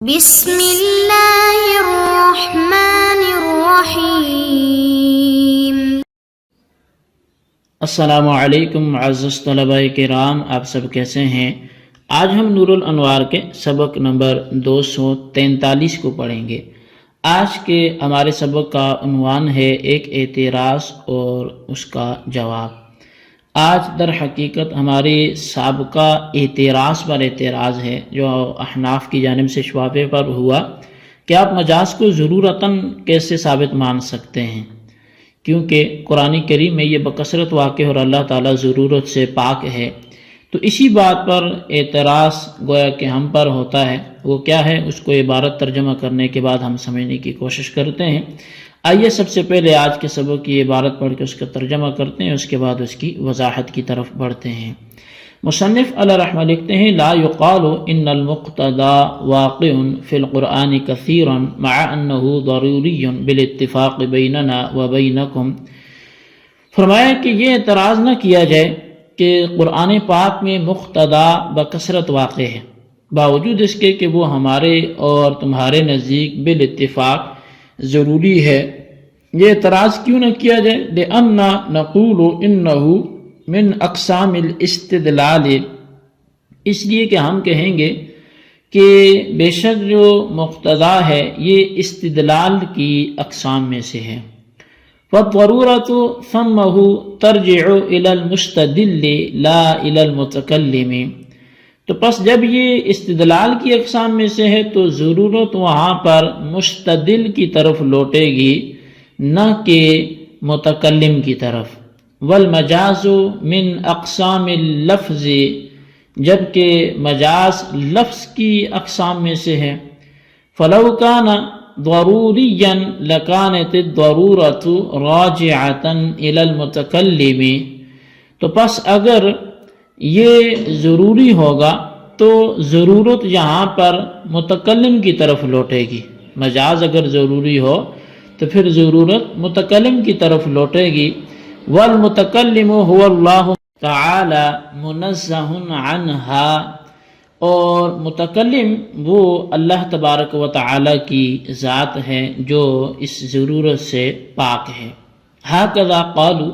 بسم اللہ الرحمن الرحیم۔ السلام علیکم معزز طلباء کرام، آپ سب کیسے ہیں؟ آج ہم نور الانوار کے سبق نمبر 243 کو پڑھیں گے۔ آج کے ہمارے سبق کا عنوان ہے ایک اعتراض اور اس کا جواب۔ آج در حقیقت ہماری سابقہ اعتراض پر اعتراض ہے جو احناف کی جانب سے شعبے پر ہوا کہ آپ مجاز کو ضرورتاً کیسے ثابت مان سکتے ہیں، کیونکہ قرآن کریم میں یہ بکثرت واقع اور اللہ تعالیٰ ضرورت سے پاک ہے۔ تو اسی بات پر اعتراض گویا کہ ہم پر ہوتا ہے، وہ کیا ہے اس کو عبارت ترجمہ کرنے کے بعد ہم سمجھنے کی کوشش کرتے ہیں۔ آئیے سب سے پہلے آج کے سبق کی عبارت پڑھ کے اس کا ترجمہ کرتے ہیں، اس کے بعد اس کی وضاحت کی طرف بڑھتے ہیں۔ مصنف علیہ رحمہ لکھتے ہیں: لا يقال ان المقتضى واقع في القرآن كثيرا مع انه ضروری بالاتفاق بیننا وبینکم۔ فرمایا کہ یہ اعتراض نہ کیا جائے کہ قرآن پاک میں مقتضی بکثرت واقع ہے، باوجود اس کے کہ وہ ہمارے اور تمہارے نزدیک بالاتفاق ضروری ہے۔ یہ اعتراض کیوں نہ کیا جائے؟ لأننا نقول انه من اقسام الاستدلال، اس لیے کہ ہم کہیں گے کہ بے شک جو مقتضی ہے یہ استدلال کی اقسام میں سے ہے۔ فالضرورة ثمه ترجع الى المستدل لا الى المتکلم، تو پس جب یہ استدلال کی اقسام میں سے ہے تو ضرورت وہاں پر مستدل کی طرف لوٹے گی نہ کہ متکلم کی طرف۔ والمجاز من اقسام اللفظ، جبکہ مجاز لفظ کی اقسام میں سے ہے۔ فلو کان ضروریا لکانت الضرورۃ راجعۃ الی المتکلم، تو پس اگر یہ ضروری ہوگا تو ضرورت یہاں پر متکلم کی طرف لوٹے گی۔ مجاز اگر ضروری ہو تو پھر ضرورت متکلم کی طرف لوٹے گی۔ والمتکلم هو اللہ تعالی منزہ عنہا، اور متکلم وہ اللہ تبارک و تعالی کی ذات ہے جو اس ضرورت سے پاک ہے۔ ہکذا قالوا،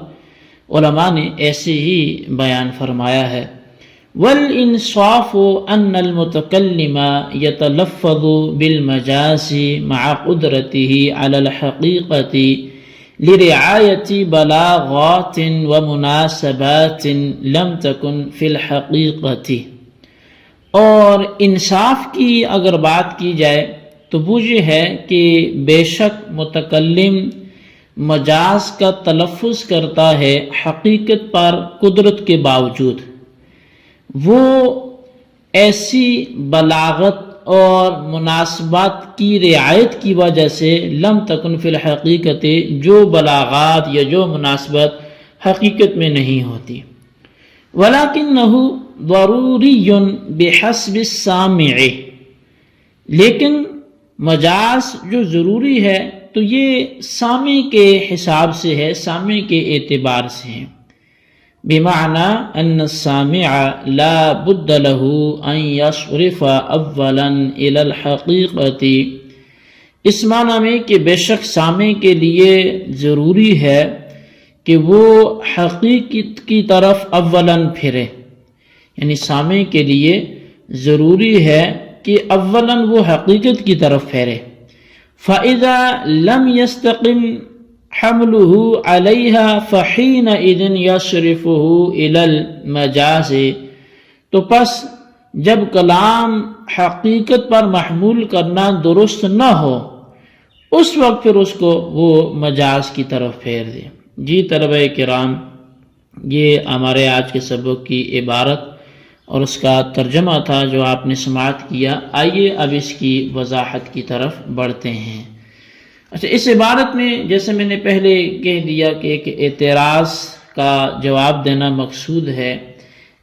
علماء نے ایسے ہی بیان فرمایا ہے۔ والانصاف ان المتکلم یتلفظ بالمجاز مع قدرته على الحقیقة لرعایت بلاغات ومناسبات لم تکن فی الحقیقة، اور انصاف کی اگر بات کی جائے تو وہ یہ ہے کہ بے شک متکلم مجاز کا تلفظ کرتا ہے حقیقت پر قدرت کے باوجود، وہ ایسی بلاغت اور مناسبات کی رعایت کی وجہ سے لم تکن فی الحقیقت، جو بلاغات یا جو مناسبت حقیقت میں نہیں ہوتی۔ ولیکنہ ضروری بحسب السامع، لیکن مجاز جو ضروری ہے تو یہ سامع کے حساب سے ہے، سامع کے اعتبار سے ہے۔ بمعنى ان السامع لا بد له ان يصرف اولا الى الحقیقة، اس معنی میں کہ بے شک سامع کے لیے ضروری ہے کہ وہ حقیقت کی طرف اولا پھرے، یعنی سامع کے لیے ضروری ہے کہ اولا وہ حقیقت کی طرف پھیرے۔ فَإِذَا لَمْ يَسْتَقِمْ حملہ علیہ فحینئذ یصرفہ الی المجاز، تو پس جب کلام حقیقت پر محمول کرنا درست نہ ہو اس وقت پھر اس کو وہ مجاز کی طرف پھیر دے۔ جی طلبہ کرام، یہ ہمارے آج کے سبق کی عبارت اور اس کا ترجمہ تھا جو آپ نے سماعت کیا۔ آئیے اب اس کی وضاحت کی طرف بڑھتے ہیں۔ اچھا، اس عبارت میں جیسے میں نے پہلے کہہ دیا کہ ایک اعتراض کا جواب دینا مقصود ہے۔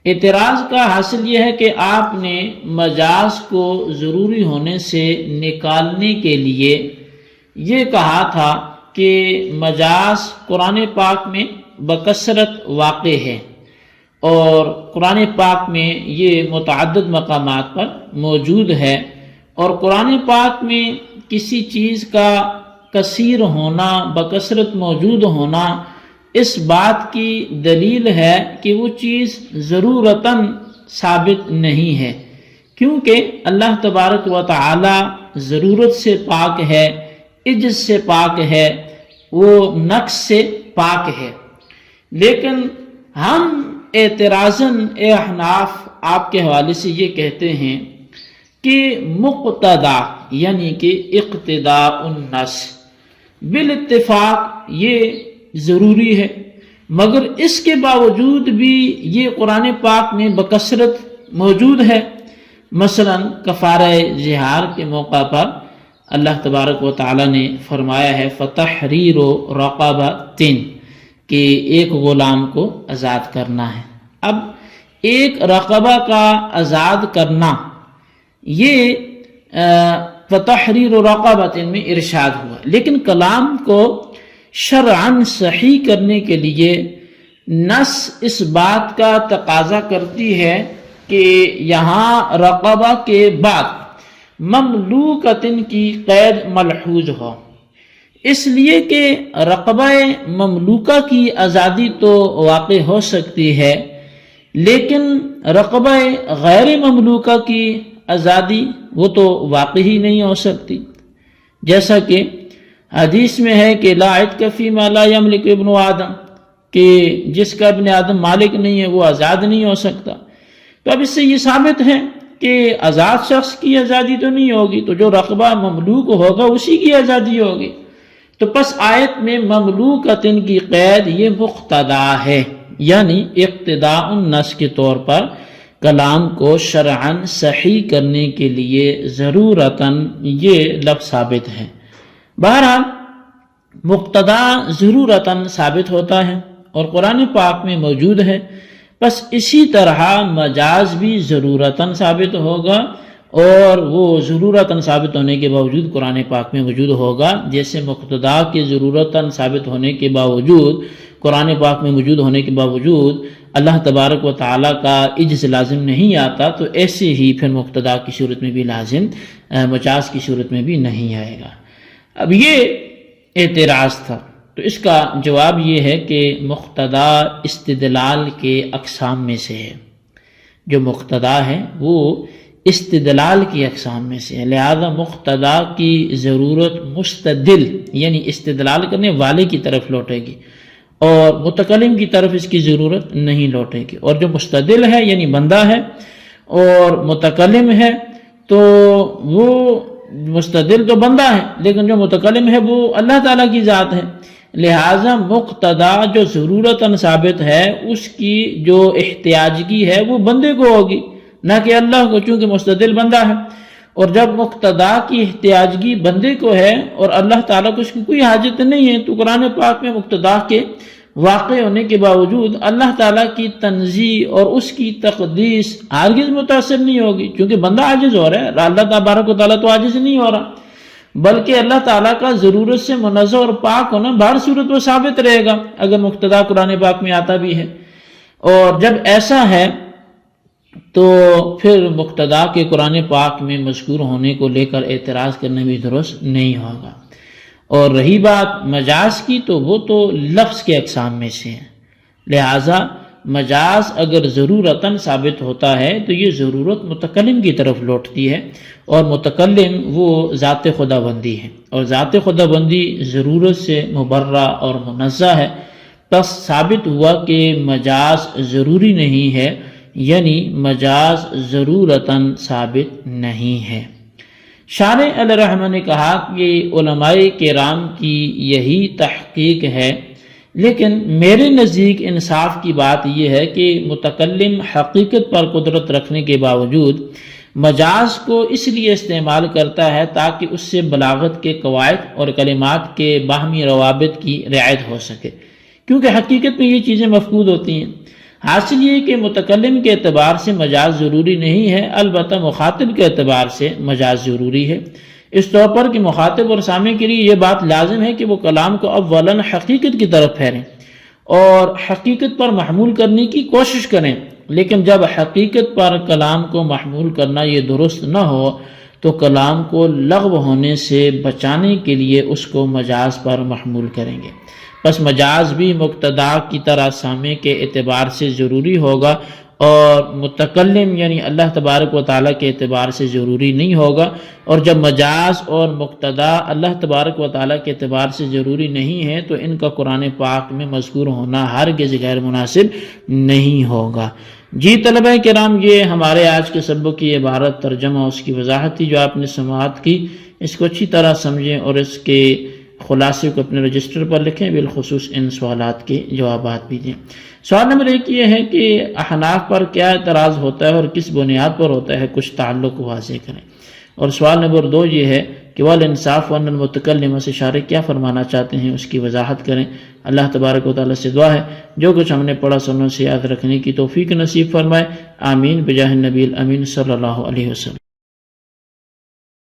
اعتراض کا حاصل یہ ہے کہ آپ نے مجاز کو ضروری ہونے سے نکالنے کے لیے یہ کہا تھا کہ مجاز قرآن پاک میں بکثرت واقع ہے، اور قرآن پاک میں یہ متعدد مقامات پر موجود ہے، اور قرآن پاک میں کسی چیز کا کثیر ہونا، بکثرت موجود ہونا اس بات کی دلیل ہے کہ وہ چیز ضرورتاً ثابت نہیں ہے، کیونکہ اللہ تبارک و تعالی ضرورت سے پاک ہے، عجز سے پاک ہے، وہ نقص سے پاک ہے۔ لیکن ہم اعتراضاً احناف آپ کے حوالے سے یہ کہتے ہیں کہ مقتدا یعنی کہ اقتداء النص بالاتفاق یہ ضروری ہے، مگر اس کے باوجود بھی یہ قرآن پاک میں بکثرت موجود ہے۔ مثلا کفارہ ظہار کے موقع پر اللہ تبارک و تعالی نے فرمایا ہے فتحریر رقبۃ، کہ ایک غلام کو آزاد کرنا ہے۔ اب ایک رقبہ کا آزاد کرنا یہ فتحریر رقبۃ میں ارشاد ہوا، لیکن کلام کو شرعاً صحیح کرنے کے لیے نص اس بات کا تقاضا کرتی ہے کہ یہاں رقبہ کے بعد مملوکۃ کی قید ملحوظ ہو، اس لیے کہ رقبہ مملوکہ کی آزادی تو واقع ہو سکتی ہے، لیکن رقبہ غیر مملوکہ کی آزادی وہ تو واقع ہی نہیں ہو سکتی، جیسا کہ حدیث میں ہے کہ لا عتق فیما لا یملک ابن آدم، کہ جس کا ابن آدم مالک نہیں ہے وہ آزاد نہیں ہو سکتا۔ تو اب اس سے یہ ثابت ہے کہ آزاد شخص کی آزادی تو نہیں ہوگی، تو جو رقبہ مملوک ہوگا اسی کی آزادی ہوگی۔ تو پس آیت میں مملوکۃ کی قید یہ مقتدا ہے، یعنی اقتداء النص کے طور پر کلام کو شرعاً صحیح کرنے کے لیے ضرورتاً یہ لفظ ثابت ہے۔ بہرحال مقتدا ضرورتاً ثابت ہوتا ہے اور قرآن پاک میں موجود ہے، بس اسی طرح مجاز بھی ضرورتاً ثابت ہوگا، اور وہ ضرورتاً ثابت ہونے کے باوجود قرآن پاک میں موجود ہوگا، جیسے مقتدا کے ضرورتاً ثابت ہونے کے باوجود قرآن پاک میں موجود ہونے کے باوجود اللہ تبارک و تعالیٰ کا عجز لازم نہیں آتا، تو ایسے ہی پھر مقتدا کی صورت میں بھی لازم مجاز کی صورت میں بھی نہیں آئے گا۔ اب یہ اعتراض تھا، تو اس کا جواب یہ ہے کہ مقتدا استدلال کے اقسام میں سے ہے۔ جو مقتدا ہے وہ استدلال کی اقسام میں سے ہے، لہذا مقتدا کی ضرورت مستدل یعنی استدلال کرنے والے کی طرف لوٹے گی، اور متکلم کی طرف اس کی ضرورت نہیں لوٹے گی۔ اور جو مستدل ہے یعنی بندہ ہے اور متکلم ہے، تو وہ مستدل تو بندہ ہے لیکن جو متکلم ہے وہ اللہ تعالیٰ کی ذات ہے، لہٰذا مقتدا جو ضرورتاً ثابت ہے اس کی جو احتیاجگی ہے وہ بندے کو ہوگی، نہ کہ اللہ کو، چونکہ مستدل بندہ ہے۔ اور جب مقتدا کی احتیاجگی بندے کو ہے اور اللہ تعالیٰ کو اس کی کوئی حاجت نہیں ہے، تو قرآن پاک میں مقتدا کے واقع ہونے کے باوجود اللہ تعالیٰ کی تنزیہ اور اس کی تقدیس ہرگز متاثر نہیں ہوگی، کیونکہ بندہ عاجز ہو رہا ہے، اللہ تبارک و تعالیٰ تو عاجز نہیں ہو رہا، بلکہ اللہ تعالیٰ کا ضرورت سے منزہ اور پاک ہونا بہر صورت وہ ثابت رہے گا اگر مقتدا قرآن پاک میں آتا بھی ہے۔ اور جب ایسا ہے تو پھر مقتدا کے قرآن پاک میں مذکور ہونے کو لے کر اعتراض کرنا بھی درست نہیں ہوگا۔ اور رہی بات مجاز کی، تو وہ تو لفظ کے اقسام میں سے ہے، لہٰذا مجاز اگر ضرورتاً ثابت ہوتا ہے تو یہ ضرورت متکلم کی طرف لوٹتی ہے، اور متکلم وہ ذات خدا بندی ہے، اور ذات خدا بندی ضرورت سے مبرہ اور منزہ ہے، پس ثابت ہوا کہ مجاز ضروری نہیں ہے، یعنی مجاز ضرورتاً ثابت نہیں ہے۔ شارح علیہ رحمہ نے کہا کہ علماء کرام کی یہی تحقیق ہے، لیکن میرے نزدیک انصاف کی بات یہ ہے کہ متکلم حقیقت پر قدرت رکھنے کے باوجود مجاز کو اس لیے استعمال کرتا ہے تاکہ اس سے بلاغت کے قواعد اور کلمات کے باہمی روابط کی رعایت ہو سکے، کیونکہ حقیقت میں یہ چیزیں مفقود ہوتی ہیں۔ حاصل یہ کہ متکلم کے اعتبار سے مجاز ضروری نہیں ہے، البتہ مخاطب کے اعتبار سے مجاز ضروری ہے، اس طور پر کہ مخاطب اور سامع کے لیے یہ بات لازم ہے کہ وہ کلام کو اولاً حقیقت کی طرف پھیریں اور حقیقت پر محمول کرنے کی کوشش کریں، لیکن جب حقیقت پر کلام کو محمول کرنا یہ درست نہ ہو تو کلام کو لغو ہونے سے بچانے کے لیے اس کو مجاز پر محمول کریں گے۔ پس مجاز بھی مقتدا کی طرح سامع کے اعتبار سے ضروری ہوگا اور متکلم یعنی اللہ تبارک و تعالیٰ کے اعتبار سے ضروری نہیں ہوگا، اور جب مجاز اور مقتدا اللہ تبارک و تعالیٰ کے اعتبار سے ضروری نہیں ہے تو ان کا قرآن پاک میں مذکور ہونا ہرگز غیر مناسب نہیں ہوگا۔ جی طلبہ کرام، یہ ہمارے آج کے سبق کی عبارت ترجمہ اس کی وضاحت تھی جو آپ نے سماعت کی۔ اس کو اچھی طرح سمجھیں اور اس کے خلاصے کو اپنے رجسٹر پر لکھیں، بالخصوص ان سوالات کے جوابات بھی دیں۔ سوال نمبر 1 یہ ہے کہ احناف پر کیا اعتراض ہوتا ہے اور کس بنیاد پر ہوتا ہے، کچھ تعلق واضح کریں۔ اور سوال نمبر 2 یہ ہے کہ والانصاف وان المتکلم سے شارح کیا فرمانا چاہتے ہیں، اس کی وضاحت کریں۔ اللہ تبارک و تعالیٰ سے دعا ہے جو کچھ ہم نے پڑھا سنوں سے یاد رکھنے کی توفیق نصیب فرمائے، آمین بجاہ النبی الامین صلی اللہ علیہ وسلم۔